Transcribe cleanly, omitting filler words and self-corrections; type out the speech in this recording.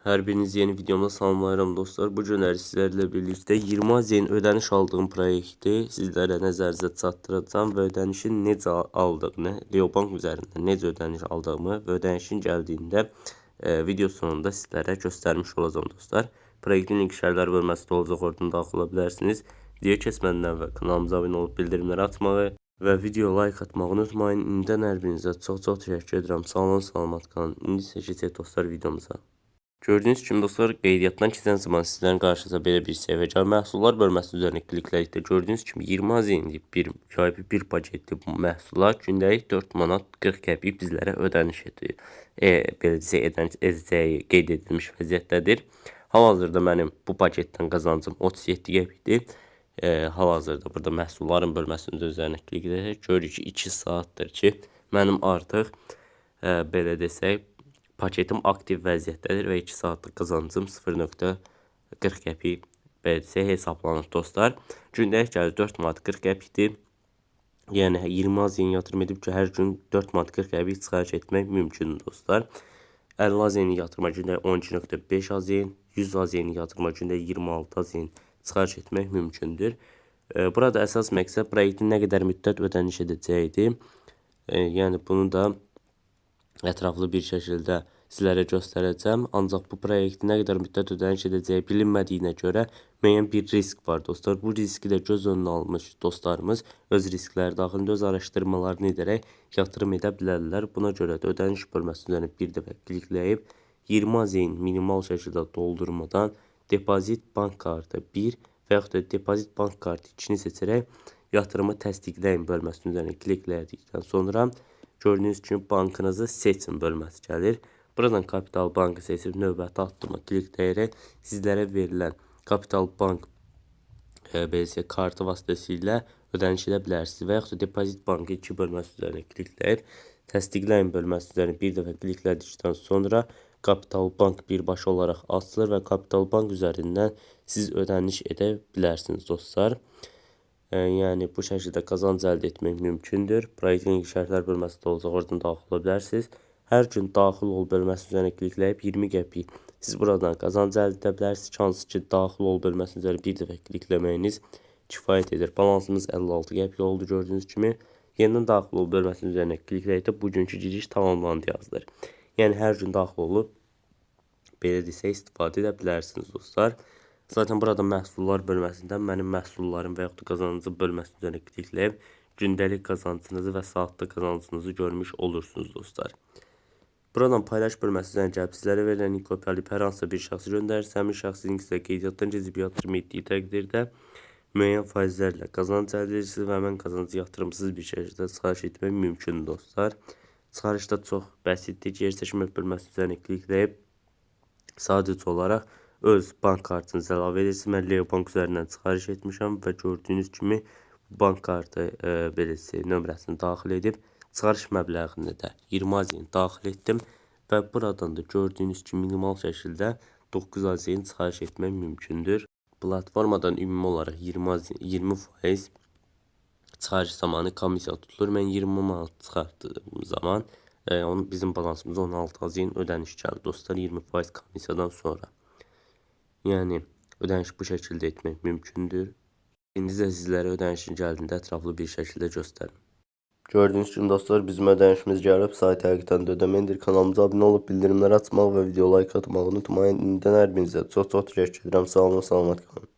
Hər biriniz yeni videomda salamlayıram dostlar. Bu günləri sizlərlə birlikdə 20 AZN ödəniş aldığım proyekti sizlərə nəzərinizə çatdıracağım və ödənişin necə aldığını, Leobank üzərindən necə ödəniş aldığımı və ödənişin gəldiyində video sonunda sizlərə göstərmiş olacağım dostlar. Proyektin link şərhlər bölməsində olacaq, oradan daxil ola bilərsiniz. Videoya keçmədən əvvəl kanalımıza abunə olub bildirimləri açmağı və video like atmağı unutmayın. İndən hər birinizə çox təşəkkür edirəm. Sağ olun, salamat qalın. İndi isə keçək dostlar videomuza. Gördüğünüz kimi dostlar, qeydiyyatdan keçən zaman sizlərin qarşınıza belə bir səhifə gəlir. Məhsullar bölməsi üzərinə kliklədikdə gördüyünüz kimi 20 AZN-lik bir paketli bu məhsula gündəlik 4 manat 40 qəpik bizlərə ödəniş edir. Belə edəcəyi qeyd edilmiş vəziyyətdədir. Hal-hazırda mənim bu paketdən qazancım 37 qəpikdir. Hal-hazırda burada məhsulların bölməsinin üzərinə klik edək. Görürük ki 2 saatdır ki mənim artıq belə desək paketim aktiv vəziyyətdədir və 2 saatlıq qazancım 0.40 qəpik belə hesablanır dostlar. Gündəlik gəlir 4 manat 40 qəpikdir. Yəni 20 AZN yatırım edib ki, hər gün 4 manat 40 qəpik çıxarış etmək mümkündür dostlar. 50 AZN yatırıma gündəlik 12.5 AZN, 100 AZN yatırıma gündəlik 26 AZN çıxarış etmək mümkündür. Burada əsas məqsəd proyektin nə qədər müddət ödəniş edəcəyidir. Yəni bunu da ətraflı bir şəkildə sizlərə göstərəcəm. Ancaq bu proyektin nə qədər müddət ödəniş edəcəyi bilinmədiyinə görə müəyyən bir risk var dostlar. Bu riski də göz önünə almış dostlarımız öz riskləri daxilində öz araşdırmalarını edərək yatırım edə bilərlər. Buna görə də ödəniş bölməsi üzərinə bir dəfə klikləyib 20 AZN minimal şəkildə doldurmadan depozit bank kartı 1 və yaxud da depozit bank kartı 2-ni seçərək yatırımı təsdiqləyin bölməsinin üzərinə kliklədikdən sonra gördüyünüz kimi bankınızı seçin bölməsi gəlir. Buradan Kapital Bankı seçib növbəti addıma klikləyərək sizlərə verilən Kapital Bank kartı vasitəsilə ödəniş edə bilərsiniz. Və yaxud da Depozit Bankı 2 bölməsi üzərinə klikləyib təsdiqləyin bölməsi üzərinə bir dəfə kliklədikdən sonra Kapital Bank birbaşa olaraq açılır və Kapital Bank üzərindən siz ödəniş edə bilərsiniz dostlar. Yəni bu şəkildə qazanc əldə etmək mümkündür. Proyektin şərhlər bölməsində olacaq, oradan daxil ola bilərsiniz. Hər gün daxil ol bölməsi üzərinə klikləyib 20 qəpik siz buradan qazanc əldə edə bilərsiniz. Hansı ki daxil ol bölməsi üzərinə bir dəfə klikləməyiniz kifayət edir. Balansımız 56 qəpik oldu gördüyünüz kimi. Yenidən daxil ol bölməsinin üzərinə klikləyib bugünkü giriş tamamlandı yazılır. Yəni hər gün daxil olub belə desə istifadə edə bilərsiniz dostlar. Zaten burada məhsullar bölməsindən mənim məhsullarım və yaxud da qazancı bölməsi üzərinə klikləyib gündəlik qazancınızı və saatlıq qazancınızı görmüş olursunuz dostlar. Buradan paylaş bölməsi üzərinə gəlib sizlərə verilən link kopyalayıb hər hansısa bir şəxsə göndərir. Həmin şəxs linksə qeydiyyatdan keçib yatırım etdiyi təqdirdə müəyyən faizlərlə qazanc əldə edirsiniz və həmin qazancı yatırımsız bir şəkildə çıxarış etmək mümkündür dostlar. Çıxarışda çox bəsitdir. Geri seçmək bölməsi üzərinə klikləyib sadəcə olaraq öz bank kartınızı əlavə edirsiniz. Mən Leobank üzərindən çıxarış etmişəm və gördüyünüz kimi bank kartı nömrəsini daxil edib çıxarış məbləğini də 20 AZN daxil etdim və buradan da gördüyünüz kimi minimal şəkildə 9 AZN çıxarış etmək mümkündür. Platformadan ümumi olaraq 20% çıxarış zamanı komissiya tutulur. Mən 20 manat çıxartdığım zaman bizim balansımıza 16 AZN ödəniş gəlir dostlar 20% komissiyadan sonra. Yəni ödəniş bu şəkildə etmək mümkündür. İndi də sizlərə ödənişin gəldiyində ətraflı bir şəkildə göstərim. Gördüyünüz kimi dostlar bizim ödənişimiz gəlib. Sayt həqiqətən də ödəməkdir. Kanalımıza abunə olub bildirimləri açmaq və video like atmağı unutmayın. İndən hər birinizə çox təşəkkür edirəm. Sağ olun, salamat qalın.